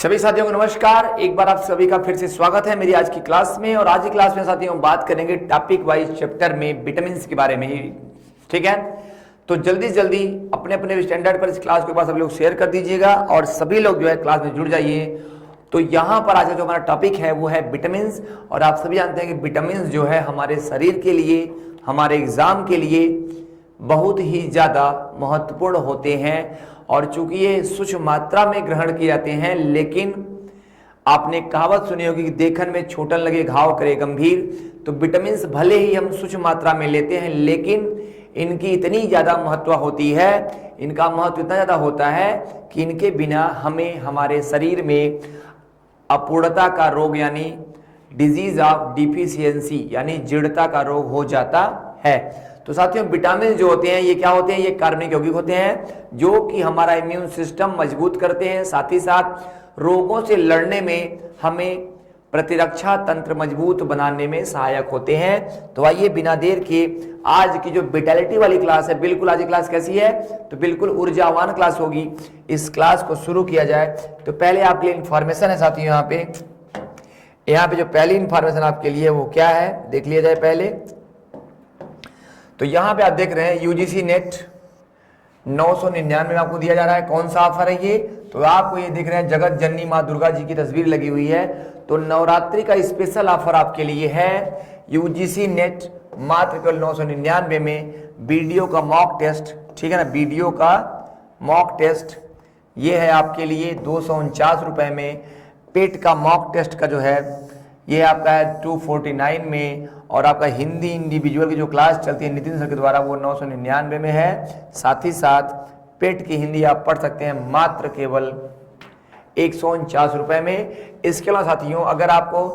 सभी साथियों को नमस्कार। एक बार आप सभी का फिर से स्वागत है मेरी आज की क्लास में। और आज की क्लास में साथियों बात करेंगे टॉपिक वाइज चैप्टर में विटामिन के बारे में ही। ठीक है, तो जल्दी जल्दी अपने अपने स्टैंडर्ड पर इस क्लास के पास सभी लोग शेयर कर दीजिएगा और सभी लोग जो है क्लास में जुड़ जाइए। तो यहाँ पर आज जो हमारा टॉपिक है वो है विटामिन। और आप सभी जानते हैं कि विटामिन जो है हमारे शरीर के लिए, हमारे एग्जाम के लिए बहुत ही ज़्यादा महत्वपूर्ण होते हैं। और चूंकि ये सूक्ष्म मात्रा में ग्रहण किए जाते हैं, लेकिन आपने कहावत सुनी होगी कि देखन में छोटन लगे घाव करे गंभीर। तो विटामिन भले ही हम सूक्ष्म मात्रा में लेते हैं, लेकिन इनकी इतनी ज़्यादा महत्व होती है, इनका महत्व इतना ज़्यादा होता है कि इनके बिना हमें हमारे शरीर में अपूर्णता का रोग यानी डिजीज ऑफ डिफिशियंसी यानी जीर्णता का रोग हो जाता है। तो साथियों विटामिन जो होते हैं ये क्या होते हैं? ये कार्बनिक यौगिक होते हैं जो कि हमारा इम्यून सिस्टम मजबूत करते हैं, साथ ही साथ रोगों से लड़ने में हमें प्रतिरक्षा तंत्र मजबूत बनाने में सहायक होते हैं। तो आइए बिना देर के आज की जो विटैलिटी वाली क्लास है, बिल्कुल आज की क्लास कैसी है? तो बिल्कुल ऊर्जावान क्लास होगी। इस क्लास को शुरू किया जाए तो पहले आपके लिए इंफॉर्मेशन है साथियों। यहाँ पे जो पहली इंफॉर्मेशन आपके लिए वो क्या है देख लिया जाए पहले। तो यहाँ पे आप देख रहे हैं यूजीसी नेट 999 में आपको दिया जा रहा है। कौन सा ऑफर है ये? तो आपको ये दिख रहे हैं जगत जननी माँ दुर्गा जी की तस्वीर लगी हुई है। तो नवरात्रि का स्पेशल ऑफर आपके लिए है यूजीसी नेट मात्र केवल 999 में वीडियो का मॉक टेस्ट। ठीक है ना, वीडियो का मॉक टेस्ट ये है आपके लिए 249 रुपए में। पेट का मॉक टेस्ट का जो है ये आपका है 249 में। और आपका हिंदी इंडिविजुअल की जो क्लास चलती है नितिन सर के द्वारा वो 999 में है। साथ ही साथ पेट की हिंदी आप पढ़ सकते हैं मात्र केवल 149 रुपए में। इसके अलावा साथियों अगर आपको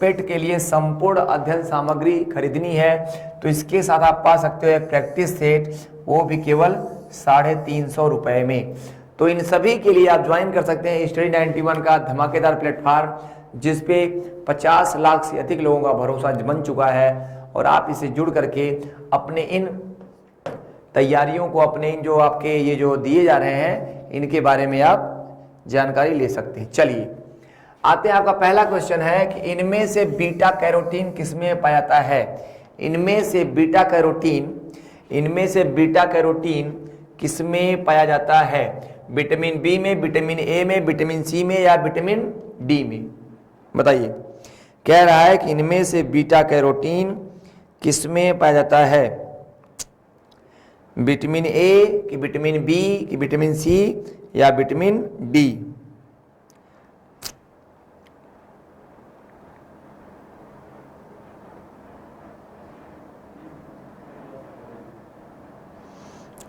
पेट के लिए संपूर्ण अध्ययन सामग्री खरीदनी है तो इसके साथ आप पा सकते हो एक प्रैक्टिस सेट, वो भी केवल 350 रुपए में। तो इन सभी के लिए आप ज्वाइन कर सकते हैं स्टडी 91 का धमाकेदार प्लेटफॉर्म, जिसपे 50 लाख से अधिक लोगों का भरोसा बन चुका है। और आप इसे जुड़ करके अपने इन तैयारियों को, अपने इन जो आपके ये जो दिए जा रहे हैं इनके बारे में आप जानकारी ले सकते हैं। चलिए आते हैं, आपका पहला क्वेश्चन है कि इनमें से बीटा कैरोटीन किसमें पाया जाता है? इनमें से बीटा कैरोटीन किसमें पाया जाता है? विटामिन बी में, विटामिन ए में, विटामिन सी में या विटामिन डी में? बताइए। कह रहा है कि इनमें से बीटा कैरोटीन किसमें पाया जाता है? विटामिन ए कि विटामिन बी कि विटामिन सी या विटामिन डी?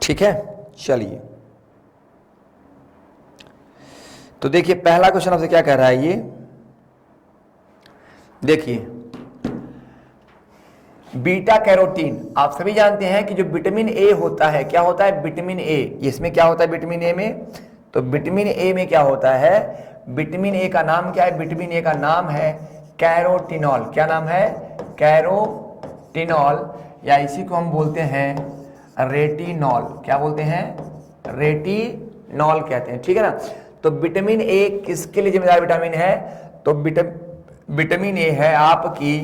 ठीक है, चलिए तो देखिए पहला क्वेश्चन आपसे क्या कह रहा है। ये देखिए बीटा कैरोटीन आप सभी जानते हैं कि जो विटामिन ए होता है, क्या होता है? विटामिन ए। इसमें क्या होता है विटामिन ए में? तो विटामिन ए में क्या होता है? विटामिन ए का नाम क्या है? विटामिन ए का नाम है कैरोटिनॉल। क्या नाम है? कैरोटिनॉल, या इसी को हम बोलते हैं रेटिनॉल। क्या बोलते हैं? रेटिनॉल कहते हैं। ठीक है ना। तो विटामिन ए किसके लिए जिम्मेदार विटामिन है? तो विटामिन ए है आपके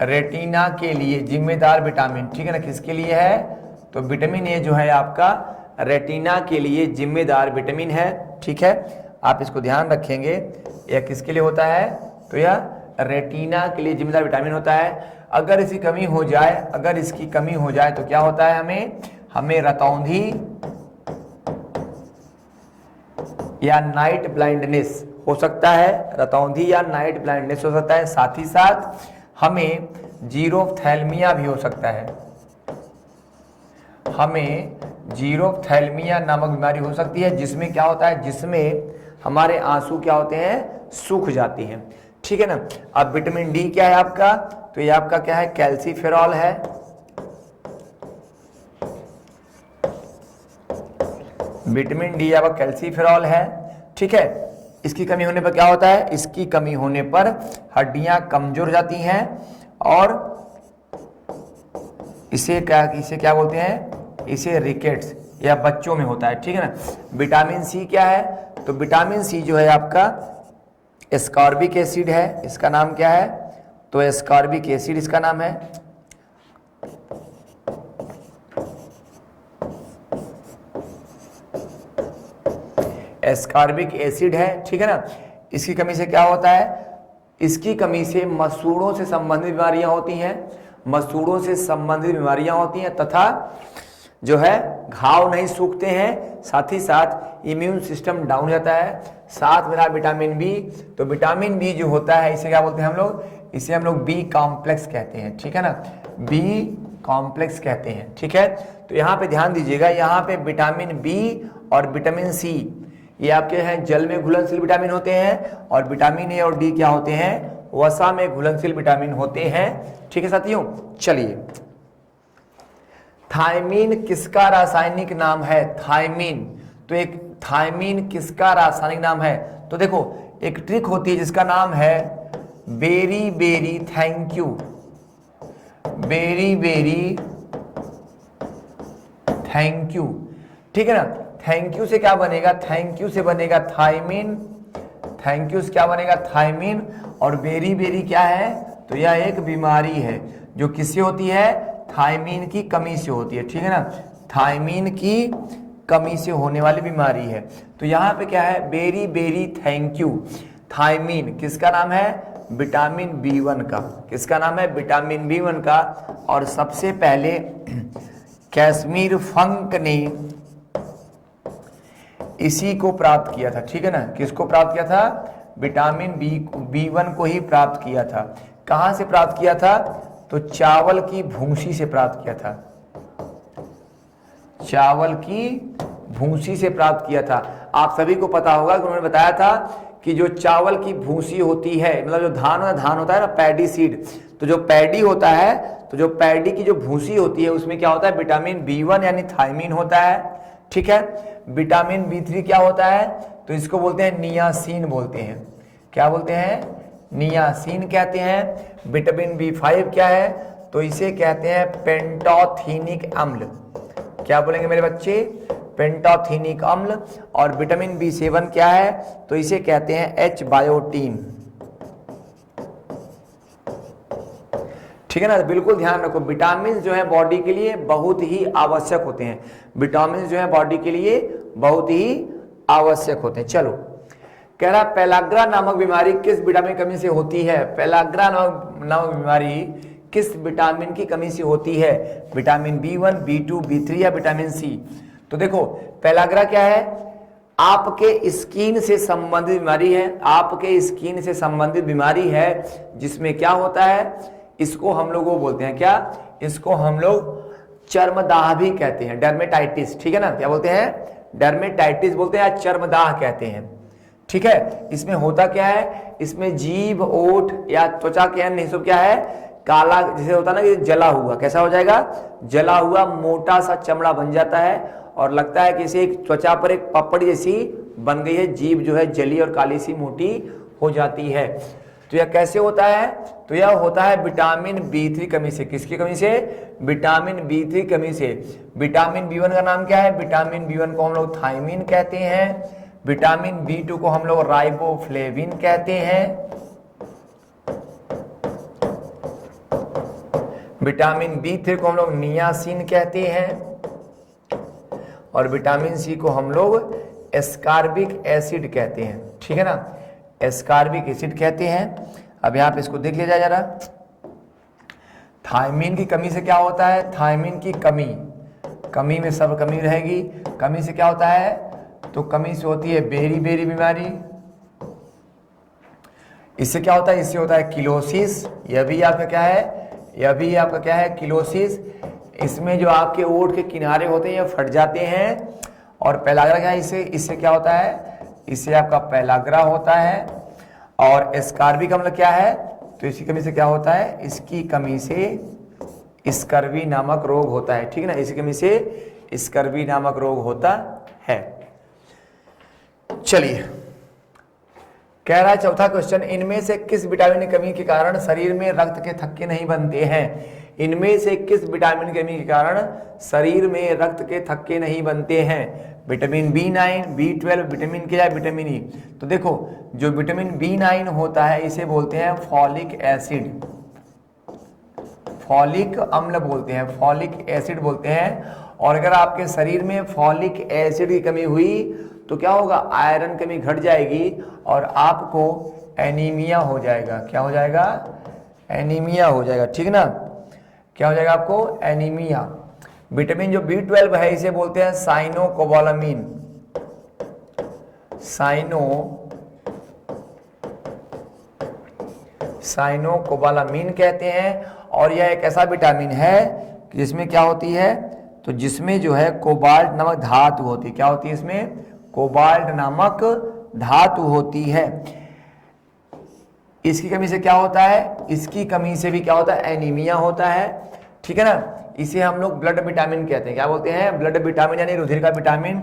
रेटिना के लिए जिम्मेदार विटामिन। ठीक है ना। किसके लिए है? तो विटामिन ए जो है आपका रेटिना के लिए जिम्मेदार विटामिन है। ठीक है, आप इसको ध्यान रखेंगे। यह किसके लिए होता है? तो यह रेटिना के लिए जिम्मेदार विटामिन होता है। अगर इसकी कमी हो जाए तो क्या होता है? हमें रतौंधी या नाइट ब्लाइंडनेस हो सकता है। रतौंधी या नाइट ब्लाइंडनेस हो सकता है। साथ ही साथ हमें जीरोफ्थैल्मिया भी हो सकता है। हमें जीरोफ्थैल्मिया नामक बीमारी हो सकती है, जिसमें क्या होता है? जिसमें हमारे आंसू क्या होते हैं? सूख जाते हैं। ठीक है ना। अब विटामिन डी क्या है आपका? तो ये आपका क्या है? कैल्सीफेरॉल है। विटामिन डी आपका कैल्सीफेरॉल है। ठीक है, इसकी कमी होने पर क्या होता है? इसकी कमी होने पर हड्डियां कमजोर जाती हैं और इसे क्या बोलते हैं? इसे रिकेट्स या बच्चों में होता है, ठीक है ना। विटामिन सी क्या है, तो विटामिन सी जो है आपका एस्कॉर्बिक एसिड है, इसका नाम क्या है, तो एस्कॉर्बिक एसिड इसका नाम है। एस्कॉर्बिक एसिड है, ठीक है ना। इसकी कमी से क्या होता है, इसकी कमी से मसूड़ों से संबंधित बीमारियां होती हैं, मसूड़ों से संबंधित बीमारियां होती हैं, तथा जो है घाव नहीं सूखते हैं, साथ ही साथ इम्यून सिस्टम डाउन हो जाता है। साथ में विटामिन बी, तो विटामिन बी जो होता है इसे क्या बोलते हैं हम लोग, इसे हम लोग बी कॉम्प्लेक्स कहते हैं, ठीक है ना, बी कॉम्प्लेक्स कहते हैं, ठीक है। तो यहाँ पे ध्यान दीजिएगा, यहाँ पे विटामिन बी और विटामिन सी ये आपके हैं जल में घुलनशील विटामिन होते हैं, और विटामिन ए और डी क्या होते हैं, वसा में घुलनशील विटामिन होते हैं, ठीक है साथियों। चलिए, थायमीन किसका रासायनिक नाम है, थायमीन, तो एक थायमीन किसका रासायनिक नाम है, तो देखो एक ट्रिक होती है जिसका नाम है beriberi thank you, beriberi thank you, ठीक है ना। थैंक यू से क्या बनेगा, थैंक यू से बनेगा थायमीन, थैंक यू से क्या बनेगा, थायमीन। और बेरी बेरी क्या है, तो यह एक बीमारी है जो किससे होती है, थायमीन की कमी से होती है, ठीक है ना, थायमीन की कमी से होने वाली बीमारी है। तो यहाँ पे क्या है, beriberi thank you, thiamine किसका नाम है, विटामिन बी1 का, किसका नाम है, विटामिन बी1 का। और सबसे पहले कैश्मीर फंक ने इसी को प्राप्त किया था, ठीक है ना, किसको प्राप्त किया था, विटामिन बी1 को ही प्राप्त किया था। कहां से प्राप्त किया था, तो चावल की भूसी से प्राप्त किया था, चावल की भूसी से प्राप्त किया था। आप सभी को पता होगा कि उन्होंने बताया था कि जो चावल की भूसी होती है, मतलब जो धान होता है ना, पैडी सीड, तो जो पैडी होता है, तो जो पैडी की जो भूसी होती है उसमें क्या होता है, विटामिन बी1 यानी थायमीन होता है, ठीक है। विटामिन बी3 क्या होता है, तो इसको बोलते हैं नियासिन बोलते हैं, क्या बोलते हैं, नियासिन कहते हैं। विटामिन बी5 क्या है, तो इसे कहते हैं पेंटोथेनिक अम्ल, क्या बोलेंगे मेरे बच्चे, पेंटोथेनिक अम्ल। और विटामिन बी7 क्या है, तो इसे कहते हैं एच बायोटीन, ठीक है ना। बिल्कुल ध्यान रखो, विटामिन जो है बॉडी के लिए बहुत ही आवश्यक होते हैं, विटामिन जो है बॉडी के लिए बहुत ही आवश्यक होते हैं। चलो, कह रहा पेलाग्रा नामक बीमारी किस विटामिन की कमी से होती है, पेलाग्रा नामक बीमारी किस विटामिन की कमी से होती है, विटामिन बी1, बी2, बी3 या विटामिन सी। तो देखो पेलाग्रा क्या है, आपके स्किन से संबंधित बीमारी है, आपके स्किन से संबंधित बीमारी है, जिसमें क्या होता है, इसको हम लोग वो बोलते हैं क्या, इसको हम लोग चर्मदाह भी कहते हैं, डर्मेटाइटिस, ठीक है ना, क्या बोलते हैं, डर्मेटाइटिस बोलते हैं या चर्मदाह कहते हैं, ठीक है। इसमें होता क्या है, इसमें जीभ, ओठ या त्वचा के अन्य हिस्सों क्या है, काला जैसे होता है ना कि जला हुआ, कैसा हो जाएगा, जला हुआ मोटा सा चमड़ा बन जाता है, और लगता है कि इसे एक त्वचा पर एक पपड़ी जैसी बन गई है, जीभ जो है जली और काली सी मोटी हो जाती है। तो यह कैसे होता है, तो यह होता है विटामिन बी3 कमी से, किसकी कमी से, विटामिन बी3 कमी से। विटामिन बी1 का नाम क्या है, विटामिन बी1 को हम लोग थायमीन कहते हैं, विटामिन बी2 को हम लोग राइबोफ्लेविन कहते हैं, विटामिन बी3 को हम लोग नियासिन कहते हैं, और विटामिन सी को हम लोग एस्कॉर्बिक एसिड कहते हैं, ठीक है ना, एस्कॉर्बिक एसिड कहते हैं। अब यहाँ पे इसको देख लिया जाए जरा, थायमीन की कमी से क्या होता है, थायमीन की कमी में सब कमी रहेगी, कमी से क्या होता है, तो कमी से होती है बेरी बेरी बीमारी, इससे क्या होता है, इससे होता है किलोसिस, यह भी आपका क्या है, यह भी आपका क्या है, किलोसिस। इसमें जो आपके ओठ के किनारे होते हैं ये फट जाते हैं, और पेलाग्रा क्या है, इससे क्या होता है, इससे आपका पेलाग्रा होता है। और एस्कॉर्बिक अम्ल क्या है, तो इसकी कमी से क्या होता है, इसकी कमी से स्कर्वी नामक रोग होता है, ठीक है ना, इसकी कमी से स्कर्वी नामक रोग होता है। चलिए, कह रहा है चौथा क्वेश्चन, इनमें से किस विटामिन की कमी के कारण शरीर में रक्त के थक्के नहीं बनते हैं, इनमें से किस विटामिन की कमी के कारण शरीर में रक्त के थक्के नहीं बनते हैं? विटामिन B9, B12, विटामिन के या विटामिन ई? तो देखो, जो विटामिन B9 होता है इसे बोलते हैं फॉलिक एसिड, फॉलिक अम्ल बोलते हैं, फॉलिक एसिड बोलते हैं। और अगर आपके शरीर में फॉलिक एसिड की कमी हुई तो क्या होगा? आयरन कमी घट जाएगी और आपको एनीमिया हो जाएगा। क्या हो जाएगा? एनीमिया हो जाएगा, ठीक ना? क्या हो जाएगा आपको? एनीमिया। विटामिन जो B12 है इसे बोलते हैं साइनोकोबालामिन, साइनोकोबालामिन कहते हैं। और यह एक ऐसा विटामिन है जिसमें क्या होती है? तो जिसमें जो है कोबाल्ट नामक धातु होती है। क्या होती है इसमें? कोबाल्ट नामक धातु होती है। इसकी कमी से क्या होता है? इसकी कमी से भी क्या होता है? एनीमिया होता है, ठीक है ना? इसे हम लोग ब्लड विटामिन कहते हैं। क्या बोलते हैं? ब्लड विटामिन, यानी रुधिर का विटामिन।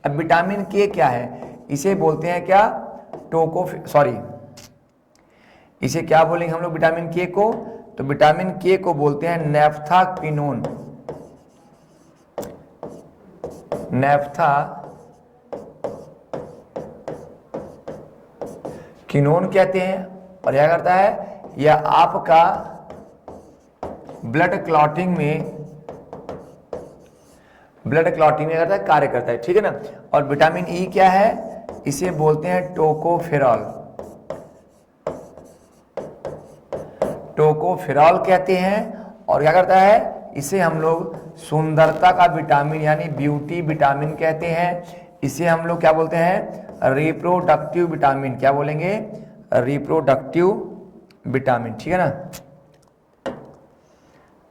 अब विटामिन के क्या है? इसे बोलते हैं क्या? इसे क्या बोलेंगे हम लोग विटामिन के को? तो विटामिन के को बोलते हैं नैफ्थाक्विनोन, नैफ्थाक्विनोन कहते हैं। और क्या करता है? यह आपका ब्लड क्लॉटिंग में करता है, कार्य करता है, ठीक है ना? और विटामिन ई क्या है? इसे बोलते हैं टोकोफेरॉल, टोकोफेरॉल कहते हैं। और क्या करता है? इसे हम लोग सुंदरता का विटामिन यानी ब्यूटी विटामिन कहते हैं। इसे हम लोग क्या बोलते हैं? Reproductive vitamin. क्या बोलेंगे? रिप्रोडक्टिव विटामिन, ठीक है ना?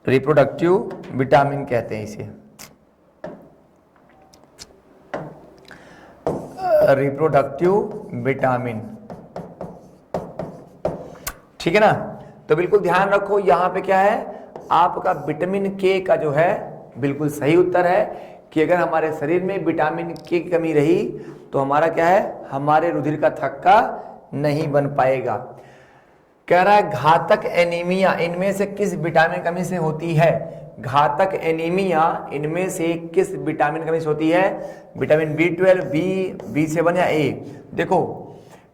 रिप्रोडक्टिव विटामिन कहते हैं इसे, रिप्रोडक्टिव विटामिन, ठीक है ना? तो बिल्कुल ध्यान रखो, यहां पे क्या है? आपका विटामिन के का जो है बिल्कुल सही उत्तर है कि अगर हमारे शरीर में विटामिन के की कमी रही तो हमारा क्या है? हमारे रुधिर का थक्का नहीं बन पाएगा। कह रहा है घातक एनीमिया इनमें से किस विटामिन कमी से होती है? घातक एनीमिया इनमें से किस विटामिन कमी से होती है? विटामिन B12, B7 या A? देखो,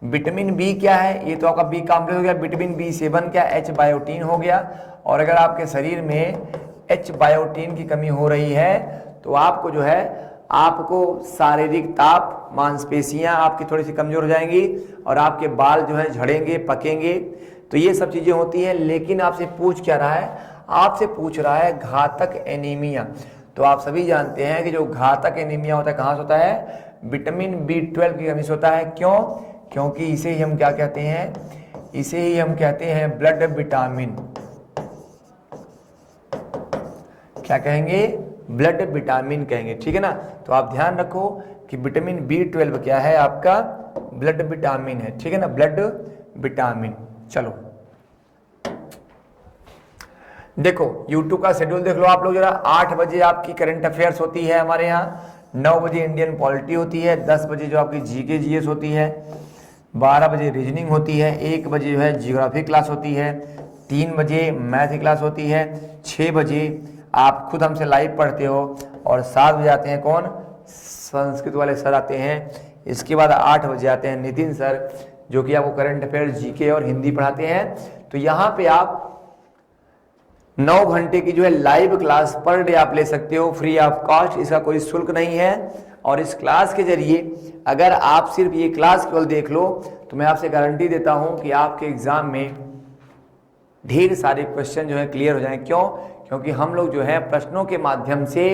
विटामिन बी क्या है? ये तो आपका बी कॉम्प्लेक्स हो गया। विटामिन B7 क्या? H बायोटीन हो गया। और अगर आपके शरीर में H बायोटीन की कमी हो रही है तो आपको जो है, आपको शारीरिक ताप, मांसपेशियां आपकी थोड़ी सी कमजोर हो जाएंगी और आपके बाल जो है झड़ेंगे, पकेंगे। तो ये सब चीजें होती हैं। लेकिन आपसे पूछ क्या रहा है? आपसे पूछ रहा है घातक एनीमिया। तो आप सभी जानते हैं कि जो घातक एनीमिया होता है कहां से होता है? विटामिन B12 की कमी से होता है। क्यों? क्योंकि इसे ही हम क्या कहते हैं? इसे ही हम कहते हैं ब्लड विटामिन। क्या कहेंगे? ब्लड विटामिन कहेंगे, ठीक है ना? तो आप ध्यान रखो कि विटामिन B12 क्या है? आपका ब्लड विटामिन है, ठीक है ना? Blood vitamin. चलो देखो, YouTube का शेड्यूल देख लो आप लोग जरा। 8 बजे आपकी करंट अफेयर्स होती है हमारे यहाँ, 9 बजे इंडियन पॉलिटी होती है, 10 बजे जो आपकी जीके जीएस होती है, 12 बजे रीजनिंग होती है, 1 बजे जो है जियोग्राफी क्लास होती है, 3 बजे मैथ की क्लास होती है, 6 बजे आप खुद हमसे लाइव पढ़ते हो और 7 बजे आते हैं कौन? संस्कृत वाले सर आते हैं। इसके बाद 8 बजे आते हैं नितिन सर, जो कि आपको करंट अफेयर, जीके और हिंदी पढ़ाते हैं। तो यहाँ पे आप 9 घंटे की जो है लाइव क्लास पर डे आप ले सकते हो, फ्री ऑफ कॉस्ट, इसका कोई शुल्क नहीं है। और इस क्लास के जरिए अगर आप सिर्फ ये क्लास केवल देख लो तो मैं आपसे गारंटी देता हूं कि आपके एग्जाम में ढेर सारे क्वेश्चन जो है क्लियर हो जाएंगे। क्यों? क्योंकि हम लोग जो है प्रश्नों के माध्यम से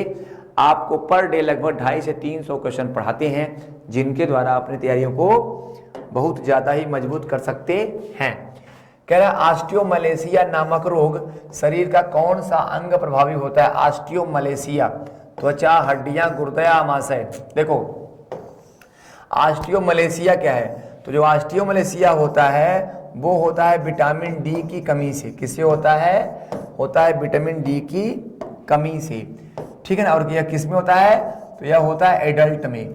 आपको पर डे लगभग 250 से 300 क्वेश्चन पढ़ाते हैं, जिनके द्वारा अपनी तैयारियों को बहुत ज्यादा ही मजबूत कर सकते हैं। कह रहा है ऑस्टियोमलेशिया नामक रोग शरीर का कौन सा अंग प्रभावी होता है? ऑस्टियोमलेशिया, त्वचा, हड्डियां, गुर्दा, आमाशय। देखो, ऑस्टियोमलेशिया क्या है? तो जो ऑस्टियोमलेशिया होता है वो होता है विटामिन डी की कमी से। किससे होता है? होता है विटामिन डी की कमी से, ठीक है ना? और यह किस में होता है? तो यह होता है एडल्ट में।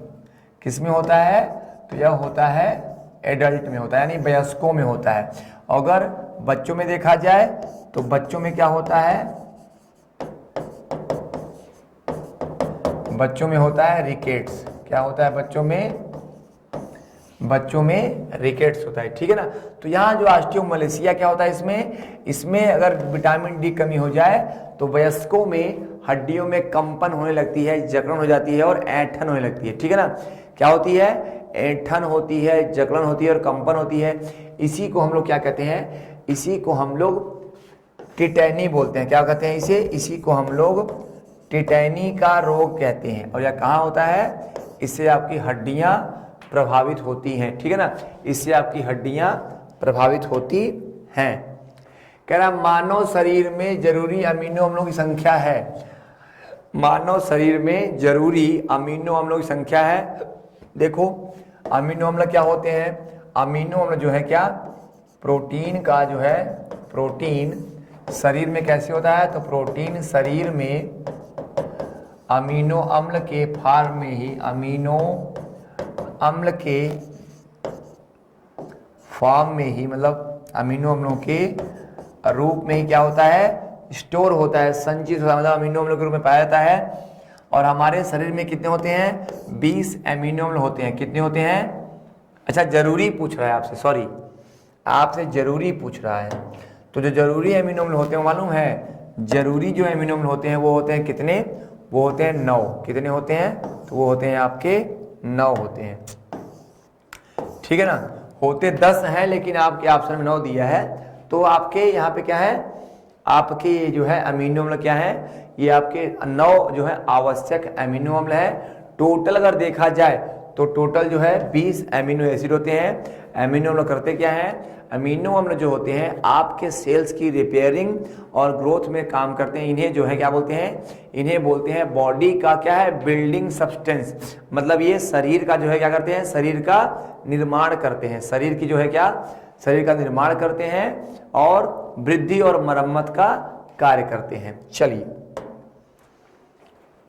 किस में होता है? तो यह होता है एडल्ट में होता है, यानी वयस्कों में होता है। अगर बच्चों में देखा जाए तो बच्चों में क्या होता है? बच्चों में होता है रिकेट्स। क्या होता है बच्चों में रिकेट्स होता है, ठीक है ना। तो यहाँ जो ऑस्टियोमलेशिया क्या होता है, इसमें अगर विटामिन डी कमी हो जाए तो वयस्कों में हड्डियों में कंपन होने लगती है, जकड़न हो जाती है और ऐंठन होने लगती है, ठीक है ना। क्या होती है? ऐंठन होती है, जकड़न होती है और कंपन होती है। इसी को हम लोग क्या कहते हैं? इसी को हम लोग टिटैनी बोलते हैं। क्या कहते हैं इसी को हम लोग टिटैनी का रोग कहते हैं। और यह कहाँ होता है? इससे आपकी हड्डियां प्रभावित होती हैं, ठीक है ना। इससे आपकी हड्डियां प्रभावित होती हैं। कह रहा मानव शरीर में जरूरी अमीनो अम्लों की संख्या है। मानव शरीर में जरूरी अमीनो अम्लों की संख्या है। देखो अमीनो अम्ल क्या होते हैं? अमीनो अम्ल जो है क्या, प्रोटीन का जो है, प्रोटीन शरीर में कैसे होता है? तो प्रोटीन शरीर में अमीनो अम्ल के फॉर्म में ही, अमीनो अम्ल के फॉर्म में ही, मतलब अमीनो अम्लों के रूप में ही क्या होता है? स्टोर होता है, संचित होता है, मतलब अमीनो अम्लों के रूप में पाया जाता है। और हमारे शरीर में कितने होते हैं? 20 अमीनो अम्ल होते हैं। कितने होते हैं? अच्छा जरूरी पूछ रहा है आपसे, सॉरी आपसे जरूरी पूछ रहा है। तो जो जरूरी अमीनो अम्ल होते हैं मालूम है? जरूरी जो अमीनो अम्ल होते हैं वो होते हैं कितने? वो होते हैं 9। कितने होते हैं? तो वो होते हैं आपके 9 होते हैं, ठीक है ना। होते 10 हैं लेकिन आपके ऑप्शन में 9 दिया है। तो आपके यहाँ पे क्या है? आपके ये जो है अमीनो अम्ल क्या है? ये आपके 9 जो है आवश्यक अमीनो अम्ल है। टोटल अगर देखा जाए तो टोटल जो है 20 अमीनो एसिड होते हैं। अमीनो अम्ल करते क्या है? अमीनो अम्ल जो होते हैं आपके सेल्स की रिपेयरिंग और ग्रोथ में काम करते हैं। इन्हें जो है क्या बोलते हैं? इन्हें बोलते हैं बॉडी का क्या है? Building substance. मतलब ये शरीर का जो है क्या करते हैं? शरीर का निर्माण करते हैं। शरीर की जो है क्या? शरीर का निर्माण करते हैं और वृद्धि और मरम्मत का कार्य करते हैं। चलिए,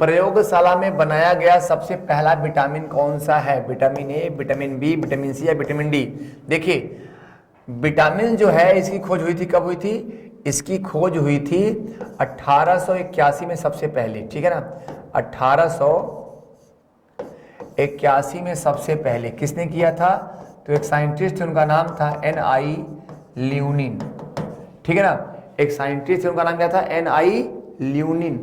प्रयोगशाला में बनाया गया सबसे पहला विटामिन कौन सा है? Vitamin A, vitamin B, vitamin C या विटामिन डी? देखिए विटामिन जो है इसकी खोज हुई थी, कब हुई थी? इसकी खोज हुई थी 1881 में सबसे पहले, ठीक है ना। 1881 में सबसे पहले किसने किया था? तो एक साइंटिस्ट उनका नाम था N.I. ल्यूनिन, ठीक है ना। एक साइंटिस्ट उनका नाम क्या था? N.I. ल्यूनिन।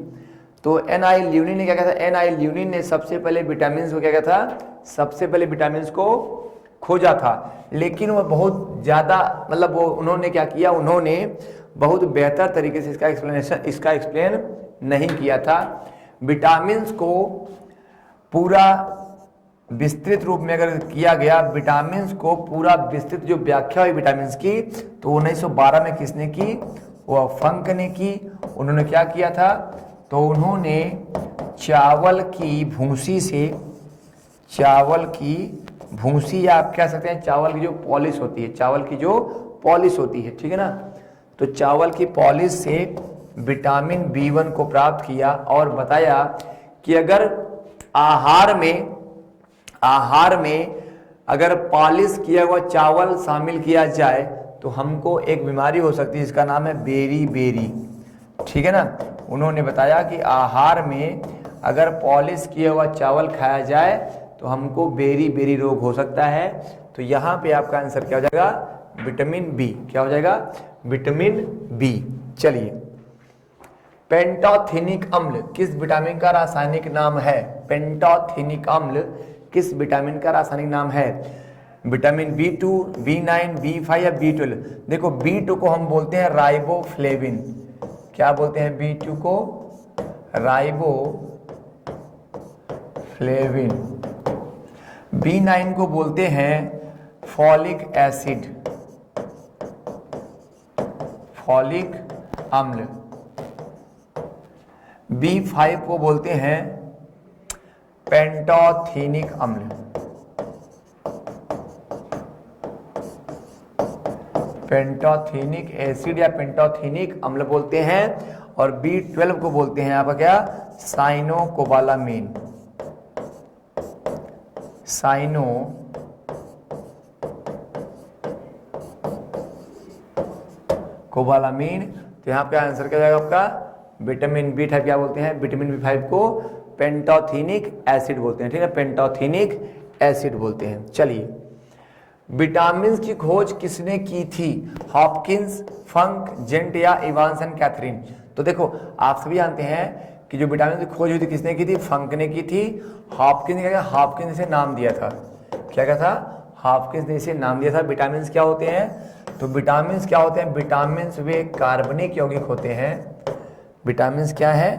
तो N.I. ल्यूनिन ने क्या किया था? N.I. ल्यूनिन ने सबसे पहले विटामिन को क्या किया था? सबसे पहले विटामिन को खोजा था। लेकिन वो बहुत ज़्यादा, मतलब वो उन्होंने क्या किया? उन्होंने बहुत बेहतर तरीके से इसका एक्सप्लेन नहीं किया था। विटामिन को पूरा विस्तृत रूप में अगर किया गया, विटामिन को पूरा विस्तृत जो व्याख्या हुई विटामिन की, तो 1912 में किसने की? वो फंक ने की। उन्होंने क्या किया था? तो उन्होंने चावल की भूसी से, चावल की भूसी या आप कह सकते हैं चावल की जो पॉलिश होती है, चावल की जो पॉलिश होती है, ठीक है ना। तो चावल की पॉलिश से विटामिन B1 को प्राप्त किया और बताया कि अगर आहार में अगर पॉलिश किया हुआ चावल शामिल किया जाए तो हमको एक बीमारी हो सकती है, इसका नाम है बेरी, ठीक है ना। उन्होंने बताया कि आहार में अगर पॉलिश किया हुआ चावल खाया जाए तो हमको बेरी रोग हो सकता है। तो यहाँ पे आपका आंसर क्या हो जाएगा? Vitamin B. क्या हो जाएगा? Vitamin B. चलिए, पेंटोथेनिक अम्ल किस विटामिन का रासायनिक नाम है? पेंटोथेनिक अम्ल किस विटामिन का रासायनिक नाम है? विटामिन B2, B9, B5 या B12? देखो B2 को हम बोलते हैं राइबोफ्लेविन। क्या बोलते हैं B2 को? राइबोफ्लेविन। B9 को बोलते हैं फॉलिक एसिड, फॉलिक अम्ल। B5 को बोलते हैं पेंटोथेनिक अम्ल। पेंटोथेनिक एसिड या पेंटोथेनिक अम्ल बोलते हैं। और B12 को बोलते हैं आपका क्या? साइनोकोबालामीन। साइनोकोबालामीन। तो यहाँ पे आंसर क्या जाएगा आपका? विटामिन B5 क्या बोलते हैं? विटामिन B5 को पेंटोथेनिक एसिड बोलते हैं, ठीक है, पेंटोथेनिक एसिड बोलते हैं। चलिए, विटामिन की खोज किसने की थी? हॉपकिंस, फंक, जेंट या इवांसन कैथरीन? तो देखो, आप सभी जानते हैं कि जो विटामिन की खोज हुई थी किसने की थी? फंक ने की थी। हॉपकिंस ने, हॉपकिंस ने इसे नाम दिया था, क्या था? हॉपकिंस ने इसे नाम दिया था। विटामिन क्या होते हैं? तो विटामिन क्या होते हैं? विटामिन वे कार्बनिक यौगिक होते हैं। विटामिन क्या है?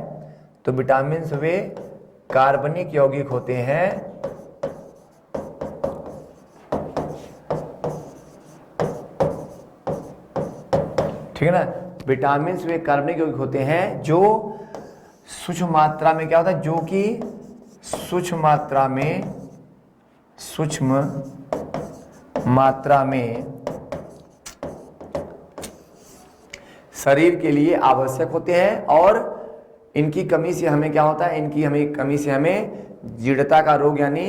तो विटामिन वे कार्बनिक यौगिक होते हैं। ठीक है ना, विटामिन वे कार्बनिक यौगिक होते हैं जो सूक्ष्म मात्रा में क्या होता है? जो कि सूक्ष्म मात्रा में शरीर के लिए आवश्यक होते हैं, और इनकी कमी से हमें क्या होता है? इनकी कमी से हमें जीर्णता का रोग यानी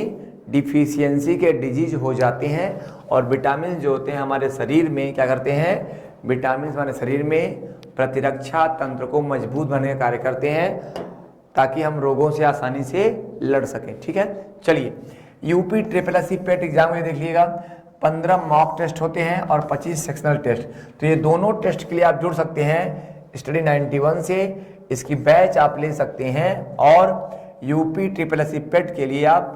डिफिशियंसी के डिजीज हो जाते हैं। और विटामिन जो होते हैं हमारे शरीर में क्या करते हैं? विटामिन हमारे शरीर में प्रतिरक्षा तंत्र को मजबूत बनाने का कार्य करते हैं, ताकि हम रोगों से आसानी से लड़ सकें। ठीक है, चलिए, यूपी SSC पेट एग्जाम में देख लीजिएगा, 15 मॉक टेस्ट होते हैं और 25 सेक्शनल टेस्ट। तो ये दोनों टेस्ट के लिए आप जुड़ सकते हैं स्टडी 91 से, इसकी बैच आप ले सकते हैं, और यूपी SSC पेट के लिए आप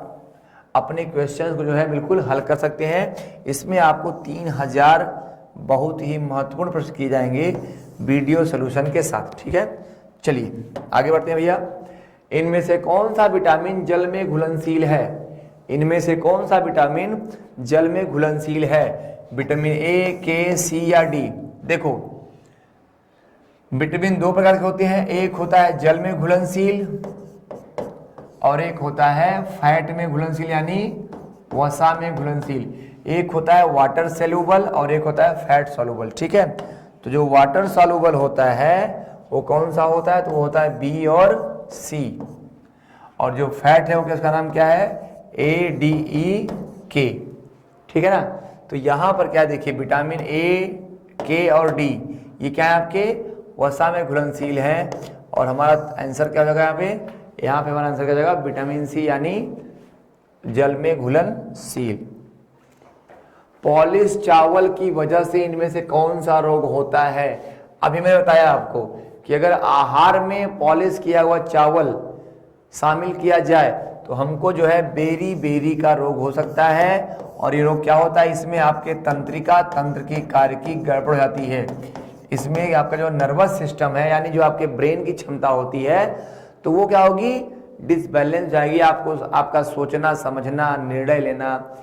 अपने क्वेश्चंस को जो है बिल्कुल हल कर सकते हैं। इसमें आपको 3000 बहुत ही महत्वपूर्ण प्रश्न किए जाएंगे वीडियो सोल्यूशन के साथ। ठीक है, चलिए आगे बढ़ते हैं भैया। इनमें से कौन सा विटामिन जल में घुलनशील है? इनमें से कौन सा विटामिन जल में घुलनशील है? विटामिन ए, के, सी या डी? देखो, विटामिन दो प्रकार के होते हैं, एक होता है जल में घुलनशील और एक होता है फैट में घुलनशील यानी वसा में घुलनशील। एक होता है वाटर सॉल्युबल और एक होता है फैट सॉल्युबल। ठीक है, तो जो वाटर सॉल्युबल होता है वो कौन सा होता है? तो वो होता है बी और सी, और जो फैट है वो किसका नाम क्या है? ADEK। ठीक है ना, तो यहां पर क्या देखिए, विटामिन ए, के और डी ये क्या है? आपके वसा में घुलनशील है, और हमारा आंसर क्या हो जाएगा यहाँ पे? यहाँ पे हमारा आंसर क्या जाएगा? विटामिन सी यानी जल में घुलनशील। पॉलिश चावल की वजह से इनमें से कौन सा रोग होता है? अभी मैंने बताया आपको कि अगर आहार में पॉलिश किया हुआ चावल शामिल किया जाए तो हमको जो है बेरी का रोग हो सकता है, और ये रोग क्या होता है? इसमें आपके तंत्र की कार्य की गड़बड़ हो जाती है। इसमें आपका जो नर्वस सिस्टम है यानी जो आपके ब्रेन की क्षमता होती है तो वो क्या होगी? डिसबैलेंस जाएगी। आपको आपका सोचना, समझना, निर्णय लेना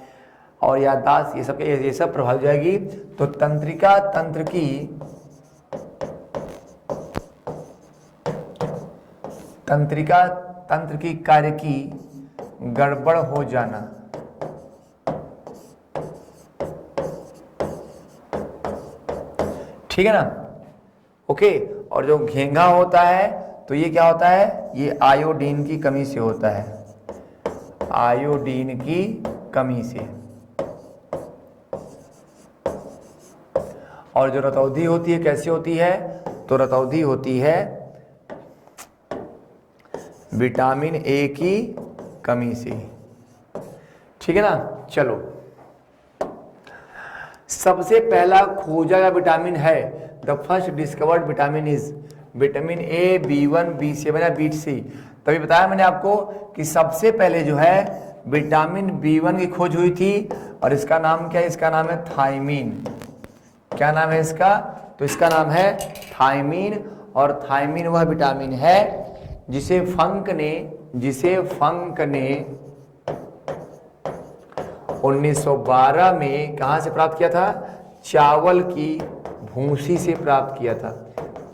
और याददाश्त ये सब प्रभावित जाएगी। तो तंत्र की कार्य की गड़बड़ हो जाना। ठीक है ना, ओके। और जो घेंघा होता है तो ये क्या होता है? ये आयोडीन की कमी से होता है, आयोडीन की कमी से। और जो रतौंधी होती है कैसी होती है? तो रतौंधी होती है विटामिन ए की कमी से। ठीक है ना, चलो, सबसे पहला खोजा गया विटामिन है, the first discovered vitamin is vitamin A, B1, B7 या B3। तभी बताया मैंने आपको कि सबसे पहले जो है विटामिन B1 की खोज हुई थी, और इसका नाम क्या है? इसका नाम है थायमीन। क्या नाम है इसका? तो इसका नाम है थायमीन, और थायमीन वह विटामिन है जिसे फंक ने 1912 में कहां से प्राप्त किया था? चावल की भूसी से प्राप्त किया था,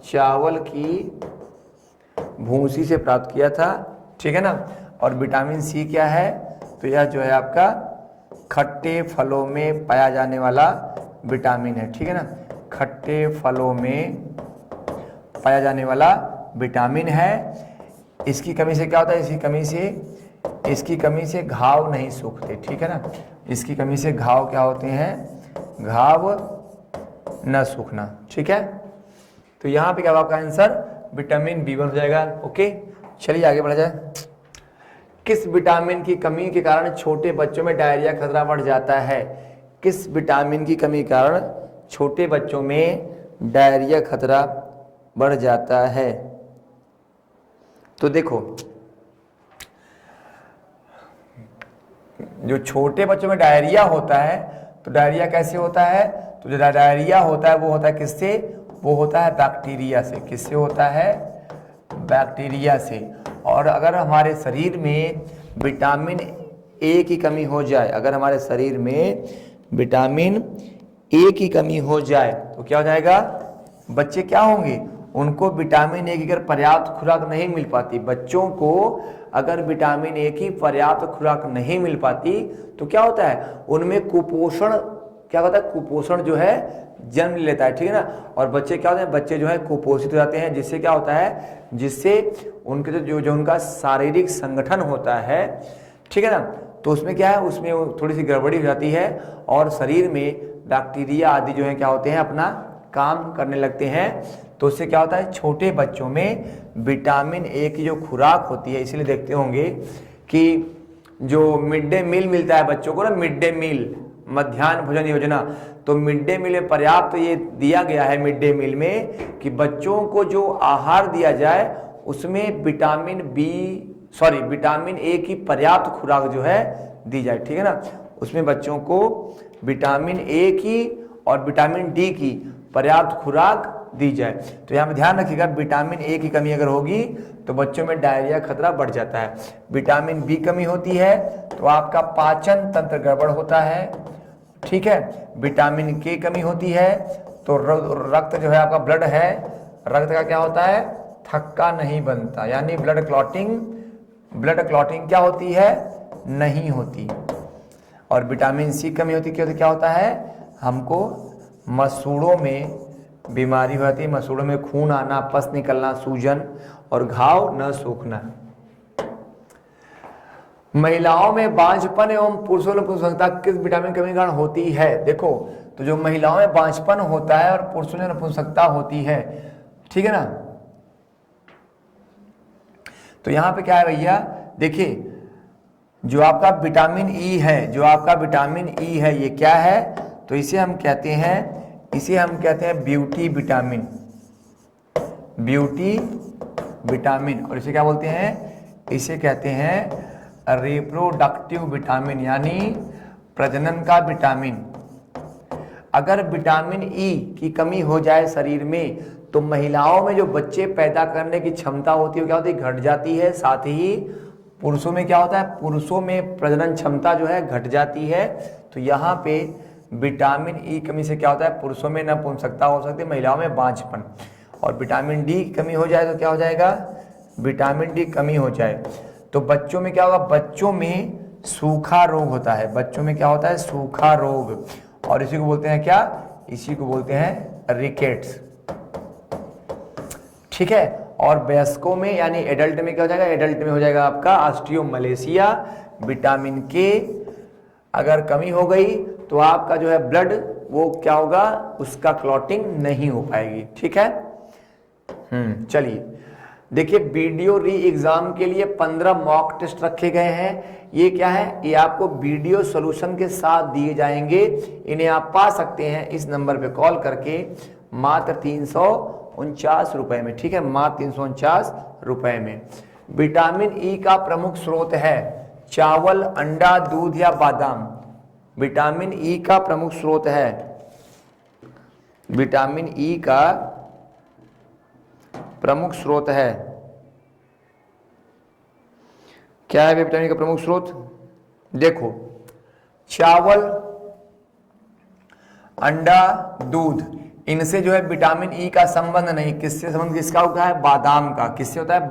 चावल की भूसी से प्राप्त किया था। ठीक है ना, और विटामिन सी क्या है? तो यह जो है आपका खट्टे फलों में पाया जाने वाला विटामिन है। ठीक है ना, खट्टे फलों में पाया जाने वाला विटामिन है। इसकी कमी से क्या होता है? इसकी कमी से घाव नहीं सूखते। ठीक है ना, इसकी कमी से घाव क्या होते हैं? घाव न सूखना। ठीक है, तो यहाँ पे क्या आपका आंसर विटामिन B1 हो जाएगा। ओके, चलिए आगे बढ़ा जाए। किस विटामिन की कमी के कारण छोटे बच्चों में डायरिया खतरा बढ़ जाता है? किस विटामिन की कमी के कारण छोटे बच्चों में डायरिया खतरा बढ़ जाता है? तो देखो, जो छोटे बच्चों में डायरिया होता है, तो डायरिया कैसे होता है? तो जो डायरिया होता है वो होता है किससे? वो होता है बैक्टीरिया से। किससे होता है? बैक्टीरिया से। और अगर हमारे शरीर में विटामिन ए की कमी हो जाए, अगर हमारे शरीर में विटामिन ए की कमी हो जाए तो क्या हो जाएगा? बच्चे क्या होंगे? उनको विटामिन ए की अगर पर्याप्त खुराक नहीं मिल पाती, बच्चों को अगर विटामिन ए की पर्याप्त खुराक नहीं मिल पाती तो क्या होता है? उनमें कुपोषण, क्या होता है? कुपोषण जो है जन्म लेता है, ठीक है ना। और बच्चे क्या होते हैं? बच्चे जो है कुपोषित हो जाते हैं, जिससे क्या होता है? जिससे उनके जो उनका शारीरिक संगठन होता है, ठीक है ना, तो उसमें क्या है? उसमें थोड़ी सी गड़बड़ी हो जाती है और शरीर में बैक्टीरिया आदि जो है क्या होते हैं? अपना काम करने लगते हैं। तो उससे क्या होता है? छोटे बच्चों में विटामिन ए की जो खुराक होती है, इसलिए देखते होंगे कि जो मिड डे मील मिलता है बच्चों को ना, मिड डे मील, मध्याह्न भोजन योजना, तो मिड डे मील में पर्याप्त ये दिया गया है मिड डे मील में कि बच्चों को जो आहार दिया जाए उसमें विटामिन ए की पर्याप्त खुराक जो है दी जाए, ठीक है ना। उसमें बच्चों को विटामिन ए की और विटामिन डी की पर्याप्त खुराक दी जाए। तो यहाँ पे ध्यान रखिएगा, विटामिन ए की कमी अगर होगी तो बच्चों में डायरिया खतरा बढ़ जाता है। विटामिन बी कमी होती है तो आपका पाचन तंत्र गड़बड़ होता है, ठीक है। विटामिन के कमी होती है तो रक्त जो है आपका ब्लड है, रक्त का क्या होता है? थक्का नहीं बनता, यानी ब्लड क्लॉटिंग क्या होती है? नहीं होती। और विटामिन सी कमी होती है, क्या होता है? हमको मसूड़ों में बीमारी हो जाती है, मसूड़ों में खून आना, पस निकलना, सूजन और घाव न सूखना। महिलाओं में बांझपन एवं पुरुषों में नपुंसकता किस विटामिन की कमी के कारण होती है? देखो, तो जो महिलाओं में बांझपन होता है और पुरुषों में नपुंसकता होती है, ठीक है ना। तो यहां पे क्या है भैया? देखिए, जो आपका विटामिन ई है, ये क्या है? तो इसे हम कहते हैं ब्यूटी विटामिन। और इसे क्या बोलते हैं? इसे कहते हैं रिप्रोडक्टिव विटामिन, यानी प्रजनन का विटामिन। अगर विटामिन ई की कमी हो जाए शरीर में तो महिलाओं में जो बच्चे पैदा करने की क्षमता होती है क्या होती है? घट जाती है। साथ ही पुरुषों में क्या होता है? पुरुषों में प्रजनन क्षमता जो है घट जाती है। तो यहाँ पे विटामिन ई कमी से क्या होता है? पुरुषों में नपुंसकता हो सकती है, महिलाओं में बांझपन। और विटामिन डी की कमी हो जाए तो क्या हो जाएगा? विटामिन डी कमी हो जाए तो बच्चों में क्या होगा? बच्चों में सूखा रोग होता है। बच्चों में क्या होता है? सूखा रोग। और इसी को बोलते हैं क्या? इसी को बोलते हैं रिकेट्स, ठीक है। और वयस्कों में यानी एडल्ट में क्या हो जाएगा? एडल्ट में हो जाएगा आपका ऑस्टियोमलेशिया। विटामिन के अगर कमी हो गई तो आपका जो है ब्लड, वो क्या होगा? उसका क्लॉटिंग नहीं हो पाएगी, ठीक है। चलिए देखिए, वीडियो री एग्जाम के लिए 15 मॉक टेस्ट रखे गए हैं। ये क्या है? ये आपको वीडियो सॉल्यूशन के साथ दिए जाएंगे। इन्हें आप पा सकते हैं इस नंबर पे कॉल करके मात्र 349 रुपए में, ठीक है, मात्र 349 रुपए में। विटामिन ई का प्रमुख स्रोत है चावल, अंडा, दूध या बादाम। विटामिन ई का प्रमुख स्रोत है, विटामिन ई का प्रमुख स्रोत है, क्या है विटामिन का प्रमुख स्रोत? देखो, चावल, अंडा, दूध, इनसे जो है विटामिन ई का संबंध नहीं। किससे संबंध किसका होता है? बादाम का। किससे होता है?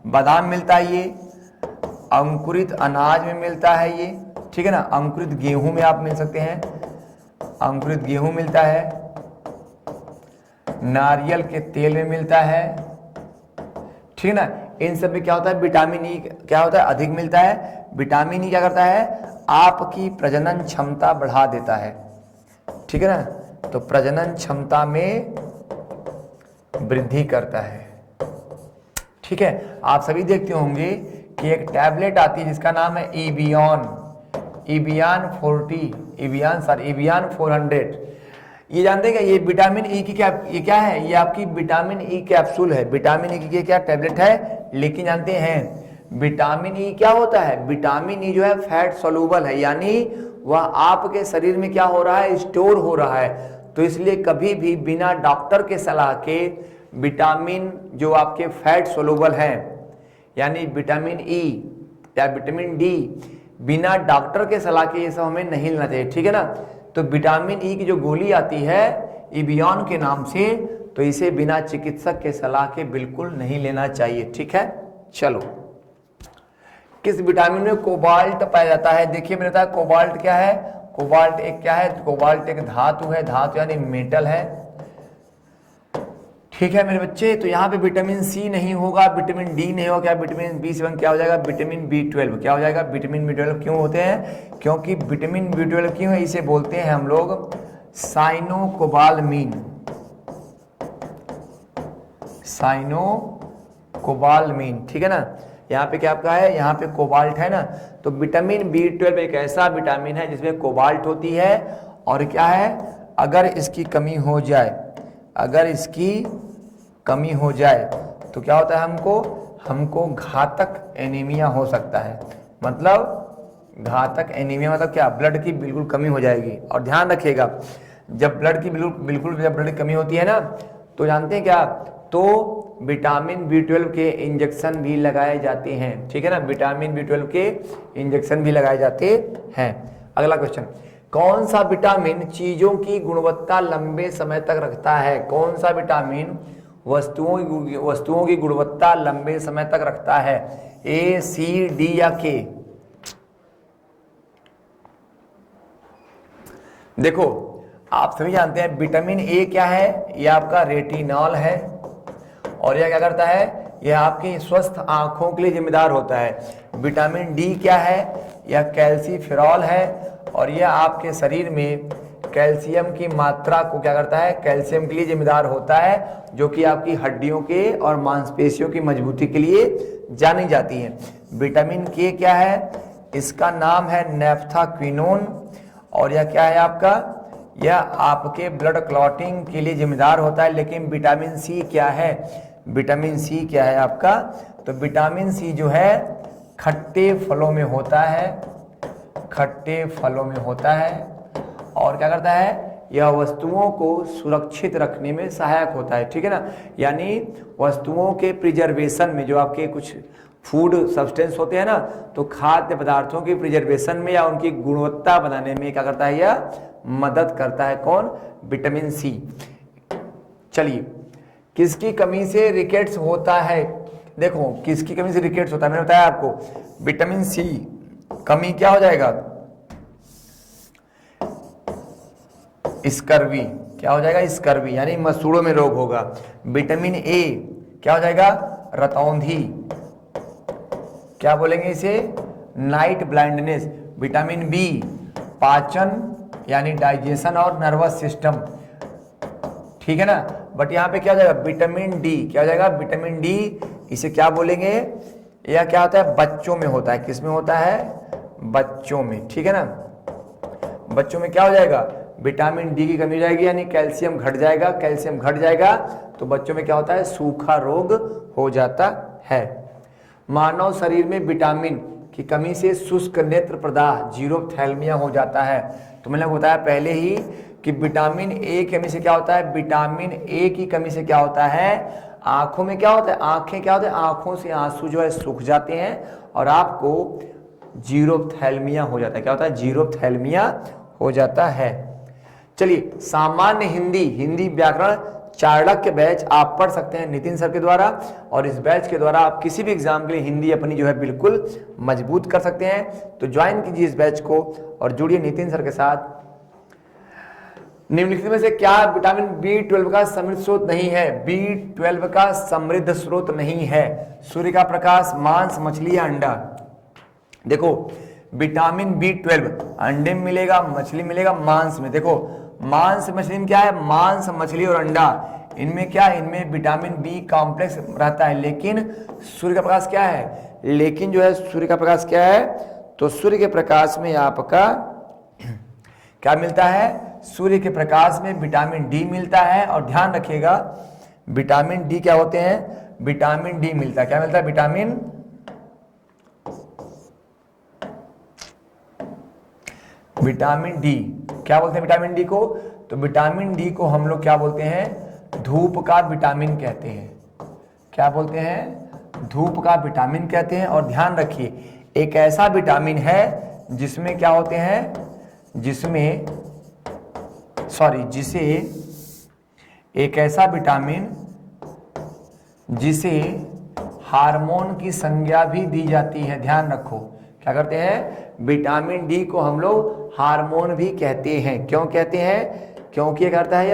बादाम मिलता है ये, अंकुरित अनाज में मिलता है ये, ठीक है ना। अंकुरित गेहूं में आप मिल सकते हैं, अंकुरित गेहूं मिलता है, नारियल के तेल में मिलता है, ठीक है ना। इन सब में क्या होता है? विटामिन ई क्या होता है? अधिक मिलता है। विटामिन ई क्या करता है? आपकी प्रजनन क्षमता बढ़ा देता है, ठीक है ना। तो प्रजनन क्षमता में वृद्धि करता है, ठीक है। आप सभी देखते होंगे कि एक टैबलेट आती है जिसका नाम है इबियन 400। ये जानते हैं क्या, ये विटामिन ई की क्या है, ये आपकी विटामिन ई कैप्सूल है। विटामिन ई की क्या टैबलेट है, लेकिन जानते हैं विटामिन ई क्या होता है, विटामिन ई जो है फैट सोलूबल है, यानी वह आपके शरीर में क्या हो रहा है, स्टोर हो रहा है। तो इसलिए कभी भी बिना डॉक्टर के सलाह के विटामिन जो आपके फैट सोलूबल हैं, यानी विटामिन ई या विटामिन डी, बिना डॉक्टर के सलाह के ये सब हमें नहीं लेना चाहिए, ठीक है ना। तो विटामिन ई की जो गोली आती है इबियन के नाम से, तो इसे बिना चिकित्सक के सलाह के बिल्कुल नहीं लेना चाहिए, ठीक है। चलो, किस विटामिन में कोबाल्ट पाया जाता है, देखिए मैंने बताया कोबाल्ट क्या है, कोबाल्ट एक क्या है, कोबाल्ट एक धातु है, धातु यानी मेटल है, ठीक है मेरे बच्चे। तो यहाँ पे विटामिन सी नहीं होगा, विटामिन डी नहीं होगा, क्या विटामिन B7 क्या हो जाएगा, विटामिन B12 क्या हो जाएगा, विटामिन B12 क्यों होते हैं, क्योंकि विटामिन B12 क्यों है, इसे बोलते हैं हम लोग साइनोकोबालमीन, ठीक है ना। यहाँ पे क्या आपका है, यहाँ पे कोबाल्ट है ना। तो विटामिन B12 एक ऐसा विटामिन है जिसमें कोबाल्ट होती है, और क्या है, अगर इसकी कमी हो जाए, अगर इसकी कमी हो जाए तो क्या होता है, हमको घातक एनीमिया हो सकता है। मतलब घातक एनीमिया मतलब क्या, ब्लड की बिल्कुल कमी हो जाएगी। और ध्यान रखिएगा, जब ब्लड की बिल्कुल जब ब्लड की कमी होती है ना, तो जानते हैं क्या, तो विटामिन B12 के इंजेक्शन भी लगाए जाते हैं, ठीक है ना, विटामिन B12 के इंजेक्शन भी लगाए जाते हैं। अगला क्वेश्चन, कौन सा विटामिन चीजों की गुणवत्ता लंबे समय तक रखता है, कौन सा विटामिन वस्तुओं की गुणवत्ता लंबे समय तक रखता है, ए, सी, डी या के। देखो आप सभी जानते हैं विटामिन ए क्या है, यह आपका रेटिनॉल है, और यह क्या करता है, यह आपकी स्वस्थ आंखों के लिए जिम्मेदार होता है। विटामिन डी क्या है, यह कैल्सीफेरॉल है, और यह आपके शरीर में कैल्शियम की मात्रा को क्या करता है, कैल्शियम के लिए जिम्मेदार होता है, जो कि आपकी हड्डियों के और मांसपेशियों की मजबूती के लिए जानी जाती है। विटामिन के क्या है, इसका नाम है नैफ्थाक्विनोन, और यह क्या है आपका, यह आपके ब्लड क्लॉटिंग के लिए जिम्मेदार होता है। लेकिन विटामिन सी क्या है, विटामिन सी क्या है आपका, तो विटामिन सी जो है खट्टे फलों में होता है, खट्टे फलों में होता है, और क्या करता है, यह वस्तुओं को सुरक्षित रखने में सहायक होता है, ठीक है ना। यानी वस्तुओं के प्रिजर्वेशन में, जो आपके कुछ फूड सब्सटेंस होते हैं ना, तो खाद्य पदार्थों की प्रिजर्वेशन में या उनकी गुणवत्ता बनाने में क्या करता है, यह मदद करता है, कौन, विटामिन सी। चलिए, किसकी कमी से रिकेट्स होता है, देखो किसकी कमी से रिकेट्स होता है, मैंने बताया आपको विटामिन सी कमी क्या हो जाएगा, स्कर्वी, क्या हो जाएगा, स्कर्वी यानी मसूड़ों में रोग होगा। विटामिन ए क्या हो जाएगा, रतौंधी, क्या बोलेंगे इसे, नाइट ब्लाइंडनेस। विटामिन बी पाचन यानी डाइजेशन और नर्वस सिस्टम, ठीक है ना। बट यहाँ पे क्या हो जाएगा, विटामिन डी क्या हो जाएगा, विटामिन डी इसे क्या बोलेंगे, यह क्या होता है, बच्चों में होता है, किस में होता है, बच्चों में, ठीक है ना। बच्चों में क्या हो जाएगा, विटामिन डी की कमी हो जाएगी, यानी कैल्शियम घट जाएगा, कैल्शियम घट जाएगा तो बच्चों में क्या होता है, सूखा रोग हो जाता है। मानव शरीर में विटामिन की कमी से शुष्क नेत्र प्रदाह जीरोप्थैल्मिया हो जाता है। तो मैंने बताया पहले ही कि विटामिन ए की कमी से क्या होता है, विटामिन ए की कमी से क्या होता है, आंखों में क्या होता है, आंखें क्या होता है, आंखों से आंसू जो है सूख जाते हैं और आपको जीरोप्थैल्मिया हो जाता है, क्या होता है, जीरोप्थैल्मिया हो जाता है। चलिए, सामान्य हिंदी व्याकरण चाणक्य बैच आप पढ़ सकते हैं नितिन सर के द्वारा, और इस बैच के द्वारा आप किसी भी एग्जाम के लिए हिंदी अपनी जो है बिल्कुल मजबूत कर सकते हैं। तो ज्वाइन कीजिए इस बैच को और जुड़िए नितिन सर के साथ। निम्नलिखित में से क्या विटामिन B12 का समृद्ध स्रोत नहीं है, B12 का समृद्ध स्रोत नहीं है, सूर्य का प्रकाश, मांस, मछली या अंडा। देखो विटामिन B12 अंडे में मिलेगा, मछली मिलेगा, मांस में। देखो मांस मछली में क्या है, मांस, मछली और अंडा, इनमें क्या है, इनमें विटामिन बी कॉम्प्लेक्स रहता है। लेकिन सूर्य का प्रकाश क्या है, लेकिन जो है सूर्य का प्रकाश क्या है, तो सूर्य के प्रकाश में आपका क्या मिलता है, सूर्य के प्रकाश में विटामिन डी मिलता है। और ध्यान रखिएगा विटामिन डी क्या होते हैं, विटामिन डी मिलता है, क्या मिलता है, विटामिन डी। क्या बोलते हैं विटामिन डी को, तो विटामिन डी को हम लोग क्या बोलते हैं, धूप का विटामिन कहते हैं। क्या बोलते हैं, धूप का विटामिन कहते हैं। और ध्यान रखिए एक ऐसा विटामिन है जिसमें क्या होते हैं, जिसे एक ऐसा विटामिन जिसे हार्मोन की संज्ञा भी दी जाती है। ध्यान रखो क्या करते हैं, विटामिन डी को हम लोग हार्मोन भी कहते हैं। क्यों कहते हैं, क्योंकि क्या करता है